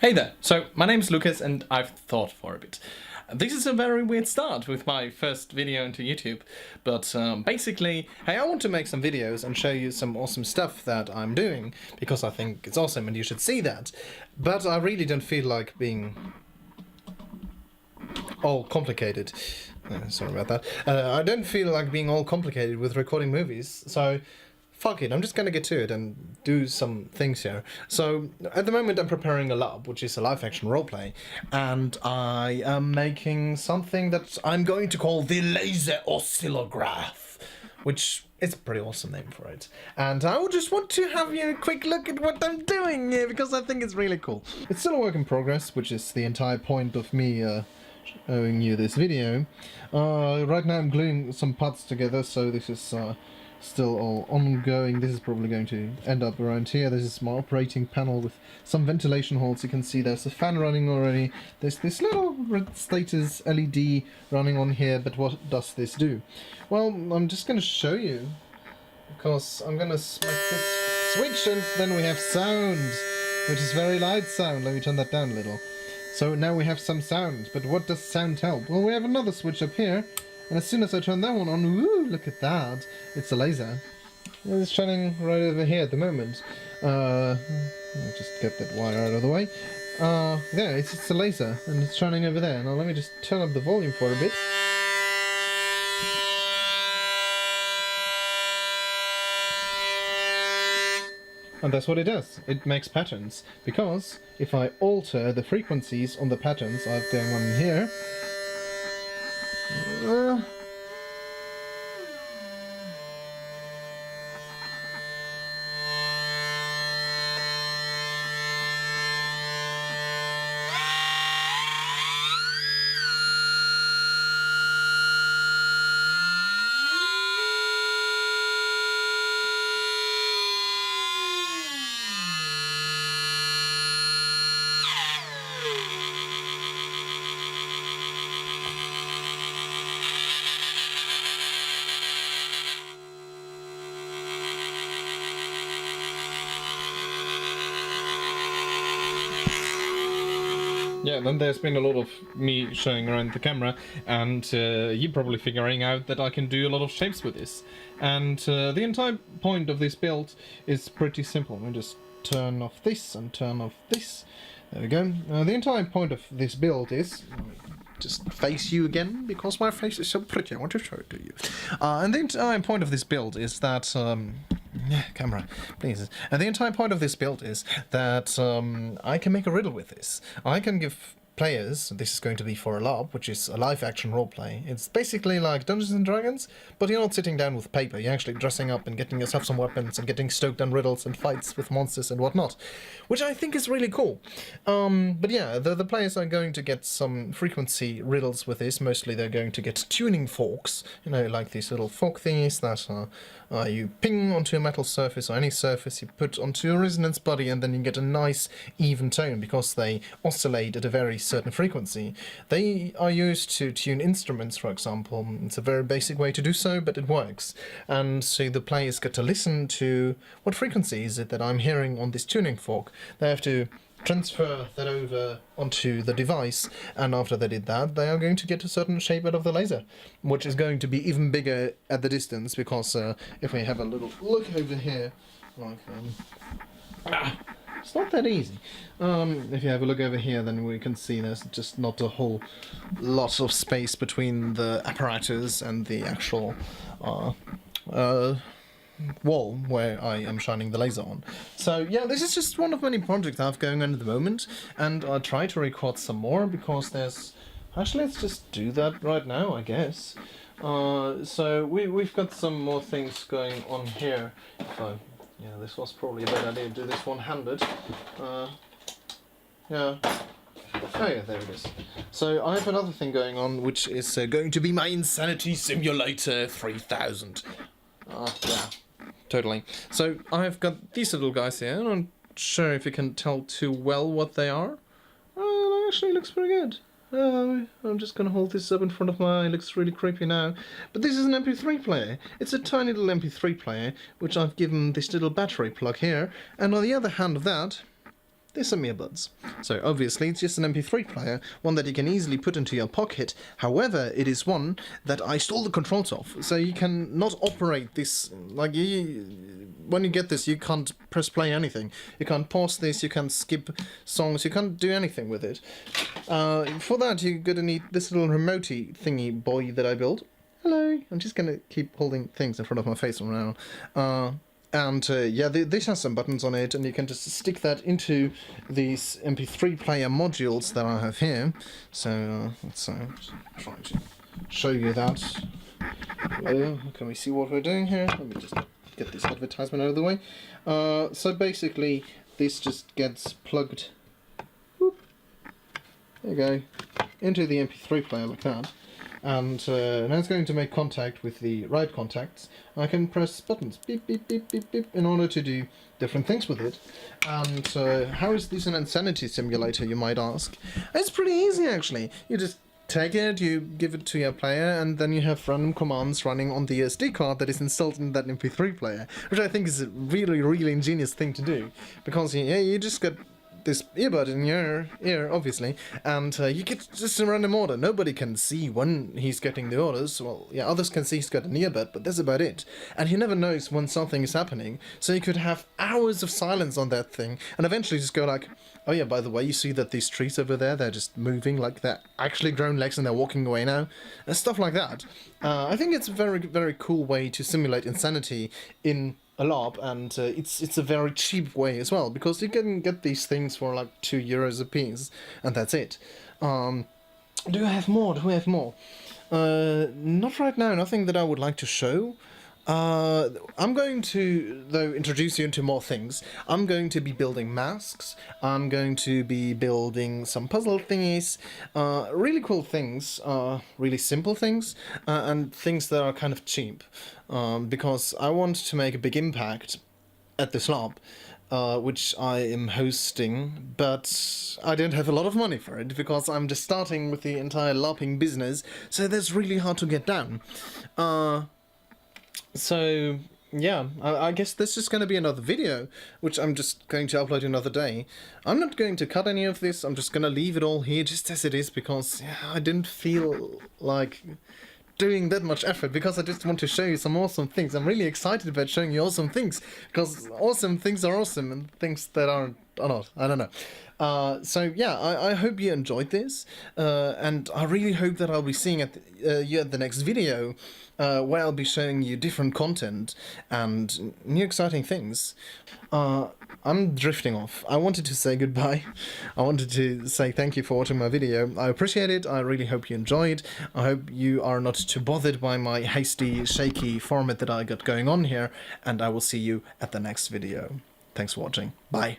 Hey there, so my name's Lucas and I've thought for a bit. This is a very weird start with my first video into YouTube, but basically, hey, I want to make some videos and show you some awesome stuff that I'm doing, because I think it's awesome and you should see that. But I really don't feel like being all complicated. Sorry about that. I don't feel like being all complicated with recording movies, so fuck it, I'm just gonna get to it and do some things here. So, at the moment I'm preparing a lab, which is a live-action roleplay, and I am making something that I'm going to call the Laser Oscillograph, which is a pretty awesome name for it. And I would just want to have you a quick look at what I'm doing here, because I think it's really cool. It's still a work in progress, which is the entire point of me showing you this video. Right now I'm gluing some parts together, so this is still all ongoing. This is probably going to end up around here. This is my operating panel with some ventilation holes. You can see there's a fan running already. There's this little red status LED running on here, but what does this do? Well, I'm just going to show you, because I'm going to smack this switch and then we have sound, which is very loud sound. Let me turn that down a little. So now we have some sound, but what does sound help? Well, we have another switch up here. And as soon as I turn that one on, woo, look at that, it's a laser. It's shining right over here at the moment. I'll just get that wire out of the way. There, it's a laser, and it's shining over there. Now let me just turn up the volume for a bit. And that's what it does. It makes patterns. Because if I alter the frequencies on the patterns I've going on here, yeah, then there's been a lot of me showing around the camera, and you probably figuring out that I can do a lot of shapes with this. And the entire point of this build is pretty simple. Let me just turn off this and turn off this. There we go. The entire point of this build is... just face you again, because my face is so pretty. I want to show it to you. And the entire point of this build is that... camera, please. And the entire point of this build is that I can make a riddle with this. I can give players, this is going to be for a LARP, which is a live-action roleplay. It's basically like Dungeons and Dragons, but you're not sitting down with paper. You're actually dressing up and getting yourself some weapons and getting stoked on riddles and fights with monsters and whatnot, which I think is really cool. But yeah, the players are going to get some frequency riddles with this. Mostly they're going to get tuning forks, you know, like these little fork thingies that you ping onto a metal surface or any surface you put onto a resonance body, and then you get a nice even tone because they oscillate at a very certain frequency. They are used to tune instruments, for example. It's a very basic way to do so, but it works. And so the players get to listen to what frequency is it that I'm hearing on this tuning fork. They have to transfer that over onto the device, and after they did that, they are going to get a certain shape out of the laser, which is going to be even bigger at the distance, because if we have a little look over here, like, it's not that easy. If you have a look over here, then we can see there's just not a whole lot of space between the apparatus and the actual wall where I am shining the laser on. So yeah, this is just one of many projects I have going on at the moment, and I'll try to record some more, because there's... Actually, let's just do that right now, I guess. So we've got some more things going on here. Yeah, this was probably a bad idea to do this one-handed. Yeah. Oh yeah, there it is. So I have another thing going on, which is going to be my Insanity Simulator 3000. Yeah, totally. So I've got these little guys here, and I'm not sure if you can tell too well what they are. It actually looks pretty good. I'm just gonna hold this up in front of my eye. It looks really creepy now. But this is an MP3 player. It's a tiny little MP3 player, which I've given this little battery plug here. And on the other hand of that, there's some earbuds. So obviously it's just an MP3 player, one that you can easily put into your pocket. However, it is one that I stole the controls of, so you can not operate this, like, when you get this, you can't press play anything. You can't pause this, you can't skip songs, you can't do anything with it. For that, you're gonna need this little remotey thingy boy that I built. Hello! I'm just gonna keep holding things in front of my face from now on. Yeah, this has some buttons on it, and you can just stick that into these MP3 player modules that I have here. So, let's try to show you that. Hello, can we see what we're doing here? Let me just get this advertisement out of the way. So basically, this just gets plugged, whoop, there you go, into the MP3 player like that. And now it's going to make contact with the right contacts. I can press buttons, beep, beep, beep, beep, beep, in order to do different things with it. And how is this an insanity simulator, you might ask? It's pretty easy, actually. You just take it, you give it to your player, and then you have random commands running on the SD card that is installed in that MP3 player, which I think is a really, really ingenious thing to do. Because, yeah, you just get this earbud in your ear, obviously, and you get just a random order. Nobody can see when he's getting the orders. Well, yeah, others can see he's got an earbud, but that's about it. And he never knows when something is happening, so you could have hours of silence on that thing, and eventually just go like, oh yeah, by the way, you see that these trees over there, they're just moving, like they're actually grown legs and they're walking away now, and stuff like that. I think it's a very, very cool way to simulate insanity in a LARP, and it's a very cheap way as well, because you can get these things for like €2 a piece, and that's it. Do I have more? Do we have more? Not right now, nothing that I would like to show. I'm going to, though, introduce you into more things. I'm going to be building masks, I'm going to be building some puzzle thingies, really cool things, really simple things, and things that are kind of cheap, because I want to make a big impact at this LARP, which I am hosting, but I don't have a lot of money for it, because I'm just starting with the entire LARPing business, so that's really hard to get down. So, yeah, I guess this is going to be another video, which I'm just going to upload another day. I'm not going to cut any of this, I'm just going to leave it all here just as it is, because I didn't feel like doing that much effort, because I just want to show you some awesome things. I'm really excited about showing you awesome things, because awesome things are awesome, and things that aren't are not. I don't know. So yeah, I hope you enjoyed this, and I really hope that I'll be seeing you at the next video, where I'll be showing you different content and new exciting things. I'm drifting off. I wanted to say goodbye. I wanted to say thank you for watching my video. I appreciate it. I really hope you enjoyed. I hope you are not too bothered by my hasty, shaky format that I got going on here, and I will see you at the next video. Thanks for watching. Bye.